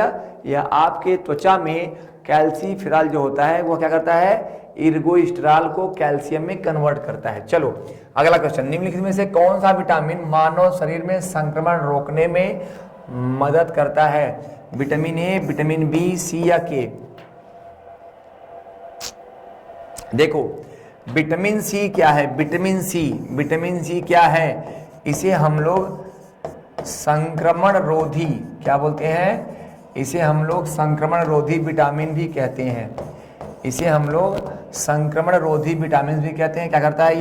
यह आपके त्वचा में कैल्सीफेरॉल जो होता है वो क्या करता है, इर्गोस्टेरॉल को कैल्शियम में कन्वर्ट करता है। चलो अगला क्वेश्चन, निम्नलिखित में से कौन सा विटामिन मानव शरीर में संक्रमण रोकने में मदद करता है, विटामिन ए, विटामिन बी, सी या के। देखो विटामिन सी क्या है, विटामिन सी क्या है, इसे हम लोग संक्रमण रोधी क्या बोलते हैं, इसे हम लोग संक्रमण रोधी विटामिन भी कहते हैं। इसे हम लोग संक्रमण रोधी विटामिन भी कहते हैं। क्या करता है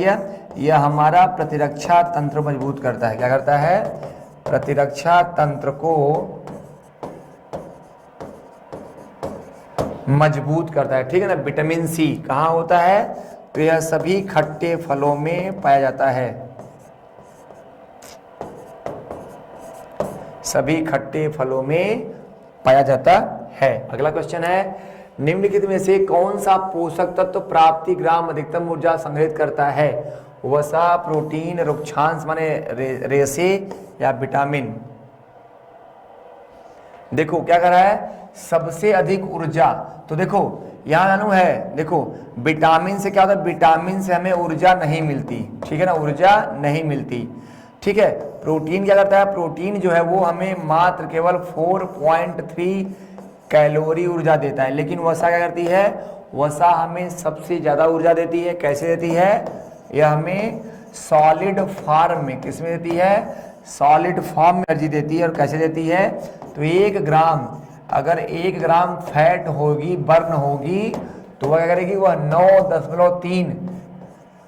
यह हमारा प्रतिरक्षा तंत्र मजबूत करता है। क्या करता है, प्रतिरक्षा तंत्र को मजबूत करता है। ठीक है ना। विटामिन सी कहाँ होता है, तो यह सभी खट्टे फलों में पाया जाता है, सभी खट्टे फलों में पाया जाता है। अगला क्वेश्चन है, निम्नलिखित में से कौन सा पोषक तत्व प्राप्ति ग्राम अधिकतम ऊर्जा संग्रहित करता है, वसा, प्रोटीन, रुक्षांश माने रेशे या विटामिन। देखो क्या कर रहा है, सबसे अधिक ऊर्जा, तो देखो यहाँ अनु है, देखो विटामिन से क्या होता है, विटामिन से हमें ऊर्जा नहीं मिलती। ठीक है ना, ऊर्जा नहीं मिलती। ठीक है। प्रोटीन क्या करता है, प्रोटीन जो है वो हमें मात्र केवल 4.3 कैलोरी ऊर्जा देता है। लेकिन वसा क्या करती है, वसा हमें सबसे ज्यादा ऊर्जा देती है। कैसे देती है, यह हमें सॉलिड फॉर्म में, किस में देती है, सॉलिड फॉर्म में एनर्जी देती है। और कैसे देती है, तो 1 ग्राम, अगर 1 ग्राम फैट होगी, बर्न होगी, तो वह क्या करेगी, वह 9.3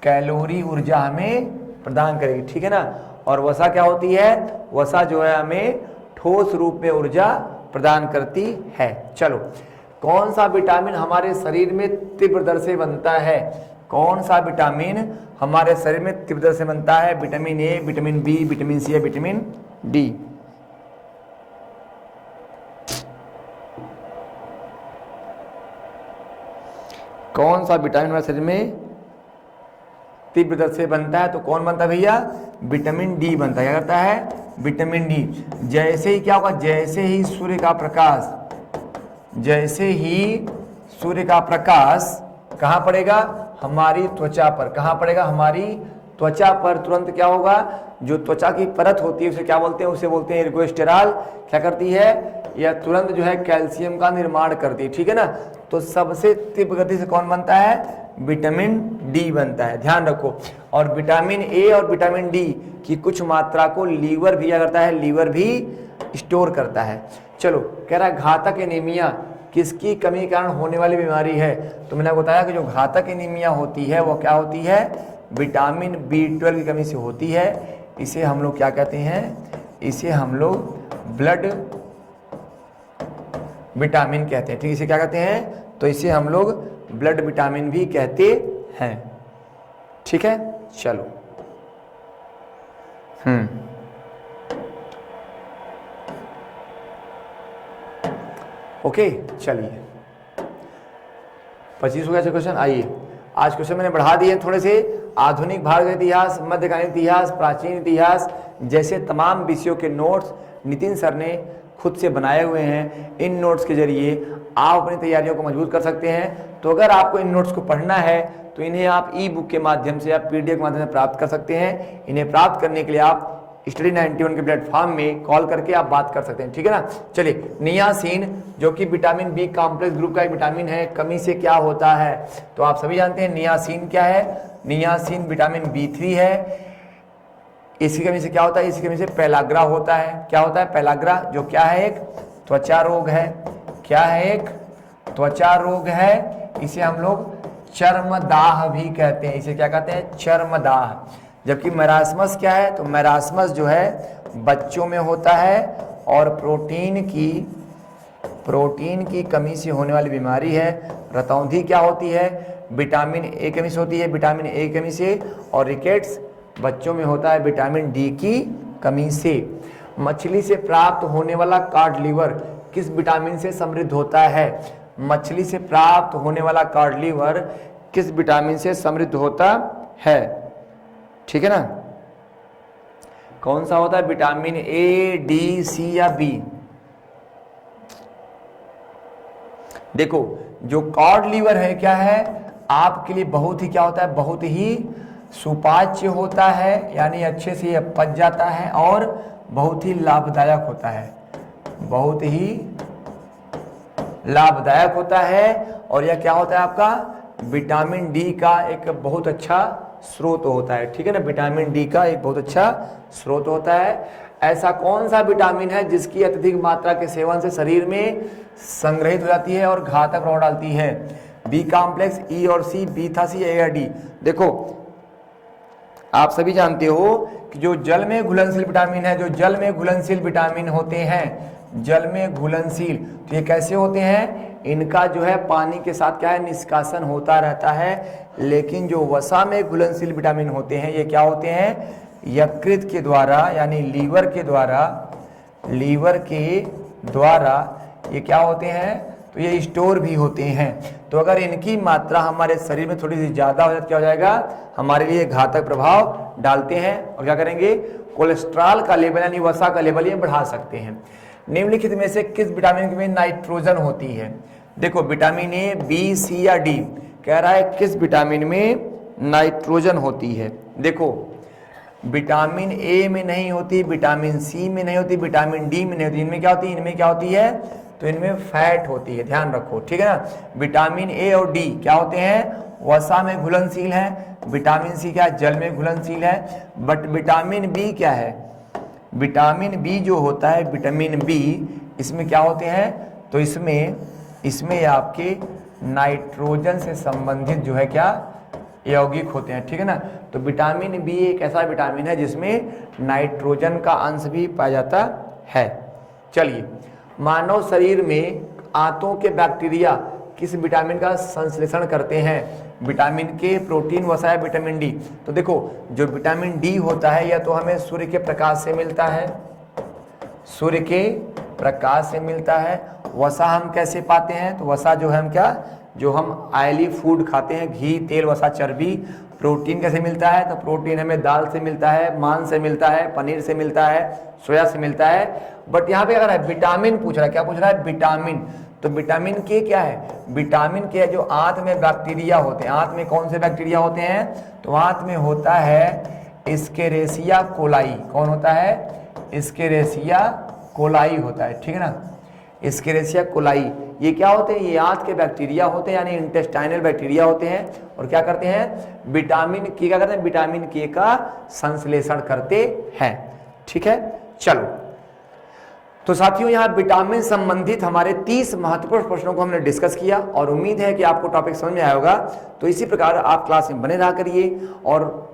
कैलोरी ऊर्जा हमें प्रदान करेगी। ठीक है ना। और वसा क्या होती है, वसा जो है हमें ठोस रूप में ऊर्जा प्रदान करती है। चलो कौन सा विटामिन हमारे शरीर में तीव्र दर से बनता है, कौन सा विटामिन हमारे शरीर में तीव्र दर से बनता है, vitamin A, vitamin B, vitamin C या विटामिन डी। कौन सा विटामिन हमारे शरीर में तीव्र दर से बनता है, तो कौन बनता है भैया, विटामिन डी बनता है। क्या करता है, विटामिन डी। जैसे ही क्या होगा, जैसे ही सूर्य का प्रकाश कहाँ पड़ेगा, हमारी त्वचा पर, कहाँ पड़ेगा, हमारी त्वचा पर, तुरंत क्या होगा, जो त्वचा की परत होती है उसे क्या बोलते हैं, उसे बोलते हैं इर्गोस्टेरॉल। क्या करती है, यह तुरंत जो है कैल्शियम का निर्माण करती है। ठीक है ना। तो सबसे तीव्र गति से कौन बनता है, विटामिन डी बनता है। ध्यान रखो। और विटामिन ए और विटामिन डी की कुछ मात्रा को लीवर भी क्या करता है, लीवर भी स्टोर करता है। चलो कह रहा है घातक एनीमिया किसकी कमी के कारण होने वाली बीमारी है, तो मैंने बताया कि जो घातक एनीमिया होती है वो क्या होती है, विटामिन B12 की कमी से होती है। इसे हम लोग क्या कहते हैं, इसे हम लोग ब्लड विटामिन कहते हैं। ठीक, इसे क्या कहते हैं, तो इसे हम लोग ब्लड विटामिन भी कहते हैं। ठीक है। चलो ओके, चलिए 25 हो गया क्वेश्चन। आइए आज क्वेश्चन मैंने बढ़ा दिए थोड़े से। आधुनिक भारत इतिहास, मध्यकालीन इतिहास, प्राचीन इतिहास जैसे तमाम विषयों के नोट्स नितिन सर ने खुद से बनाए हुए हैं। इन नोट्स के जरिए आप अपनी तैयारियों को मजबूत कर सकते हैं। तो अगर आपको इन नोट्स को पढ़ना है तो इन्हें आप ई बुक के माध्यम से या PDF के माध्यम से प्राप्त कर सकते हैं। इन्हें प्राप्त करने के लिए आप स्टडी 91 के प्लेटफॉर्म में कॉल करके आप बात कर सकते हैं। ठीक है ना। चलिए, नियासिन जो कि विटामिन बी कॉम्प्लेक्स ग्रुप का एक विटामिन है, कमी से क्या होता है, तो आप सभी जानते हैं नियासिन क्या है, नियासिन विटामिन B3 है। इसकी कमी से क्या होता है, इसकी कमी से पेलाग्रा होता है। क्या होता है, पेलाग्रा, जो क्या है, एक त्वचा रोग है। क्या है, एक त्वचा रोग है। इसे हम लोग चर्मदाह भी कहते हैं। इसे क्या कहते हैं, चर्मदाह। जबकि मैरास्मस क्या है, तो मैरास्मस जो है बच्चों में होता है और प्रोटीन की कमी से होने वाली बीमारी है। रतौंधी क्या होती है, विटामिन ए कमी से होती है, विटामिन ए की कमी से। और रिकेट्स बच्चों में होता है विटामिन डी की कमी से। मछली से प्राप्त होने वाला कॉड लीवर किस विटामिन से समृद्ध होता है, मछली से प्राप्त होने वाला कॉड लीवर किस विटामिन से समृद्ध होता है, ठीक है ना। कौन सा होता है, विटामिन ए, डी, सी या बी। देखो जो कॉड लीवर है क्या है, आपके लिए बहुत ही क्या होता है, बहुत ही सुपाच्य होता है, यानी अच्छे से ये पच जाता है और बहुत ही लाभदायक होता है, बहुत ही लाभदायक होता है। और यह क्या होता है, आपका विटामिन डी का एक बहुत अच्छा स्रोत होता है, ठीक है ना। विटामिन डी का एक बहुत अच्छा स्रोत होता है। ऐसा कौन सा विटामिन है जिसकी अत्यधिक मात्रा के सेवन से शरीर में संग्रहित हो जाती है और घातक प्रभाव डालती है, बी कॉम्प्लेक्स, ई और सी, बी था सी, ए या डी। देखो आप सभी जानते हो कि जो जल में घुलनशील विटामिन है, जो जल में घुलनशील विटामिन होते हैं, जल में घुलनशील, तो ये कैसे होते हैं, इनका जो है पानी के साथ क्या है, निष्कासन होता रहता है। लेकिन जो वसा में घुलनशील विटामिन होते हैं ये क्या होते हैं, यकृत के द्वारा, यानी लीवर के द्वारा ये क्या होते हैं, तो ये स्टोर भी होते हैं। तो अगर इनकी मात्रा हमारे शरीर में थोड़ी सी ज़्यादा हो जाए, क्या हो जाएगा, हमारे लिए घातक प्रभाव डालते हैं। और क्या करेंगे, कोलेस्ट्रॉल का लेवल यानी वसा का लेवल ये बढ़ा सकते हैं। निम्नलिखित में से किस विटामिन में नाइट्रोजन होती है। देखो विटामिन ए, बी, सी या डी, कह रहा है किस विटामिन में नाइट्रोजन होती है। देखो विटामिन ए में नहीं होती, विटामिन सी में नहीं होती, विटामिन डी में नहीं होती। इनमें क्या होती है, इनमें क्या होती है, तो इनमें फैट होती है, ध्यान रखो, ठीक है ना। विटामिन ए और डी क्या होते हैं, वसा में घुलनशील है। विटामिन सी क्या है, जल में घुलनशील है। बट विटामिन बी क्या है, विटामिन बी जो होता है, विटामिन बी, इसमें क्या होते हैं, तो इसमें आपके नाइट्रोजन से संबंधित जो है क्या, यौगिक होते हैं, ठीक है ना। तो विटामिन बी एक ऐसा विटामिन है जिसमें नाइट्रोजन का अंश भी पाया जाता है। चलिए, मानव शरीर में आंतों के बैक्टीरिया किस विटामिन का संश्लेषण करते हैं, विटामिन के, प्रोटीन, वसा, विटामिन डी। तो देखो जो विटामिन डी होता है यह तो हमें सूर्य के प्रकाश से मिलता है, सूर्य के प्रकाश से मिलता है। वसा हम कैसे पाते हैं, तो वसा जो है हम क्या, जो हम ऑयली फूड खाते हैं, घी, तेल, वसा, चर्बी। प्रोटीन कैसे मिलता है, तो प्रोटीन हमें दाल से मिलता है, मांस से मिलता है, पनीर से मिलता है, सोया से मिलता है। बट यहाँ पे अगर है विटामिन पूछ रहा है, क्या पूछ रहा है, विटामिन। तो विटामिन के क्या है, विटामिन के जो आंत में बैक्टीरिया होते हैं, आंत में कौन से बैक्टीरिया होते हैं, तो आंत में होता है एस्केरेसिया कोलाई। कौन होता है, एस्केरेसिया कोलाई होता है, ठीक है ना। एस्केरेसिया कोलाई ये क्या होते हैं, ये आंत के बैक्टीरिया होते हैं, यानी इंटेस्टाइनल बैक्टीरिया होते हैं। और क्या करते हैं, विटामिन के, क्या करते हैं, विटामिन के का संश्लेषण करते हैं, ठीक है। चलो तो साथियों, यहाँ विटामिन संबंधित हमारे 30 महत्वपूर्ण प्रश्नों को हमने डिस्कस किया और उम्मीद है कि आपको टॉपिक समझ में आया होगा। तो इसी प्रकार आप क्लास में बने रहा करिए और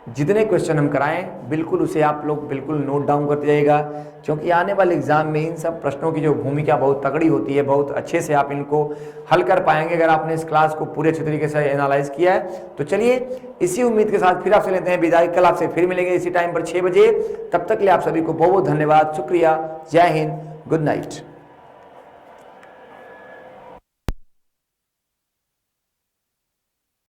जितने क्वेश्चन हम कराएं बिल्कुल उसे आप लोग बिल्कुल नोट डाउन करते जाइएगा, क्योंकि आने वाले एग्जाम में इन सब प्रश्नों की जो भूमिका बहुत तगड़ी होती है, बहुत अच्छे से आप इनको हल कर पाएंगे अगर आपने इस क्लास को पूरे अच्छे तरीके से एनालाइज किया है। तो चलिए इसी उम्मीद के साथ फिर आपसे लेते हैं विदाई। कल आपसे फिर मिलेंगे इसी टाइम पर 6 बजे। तब तक के लिए आप सभी को बहुत बहुत धन्यवाद, शुक्रिया, जय हिंद, गुड नाइट।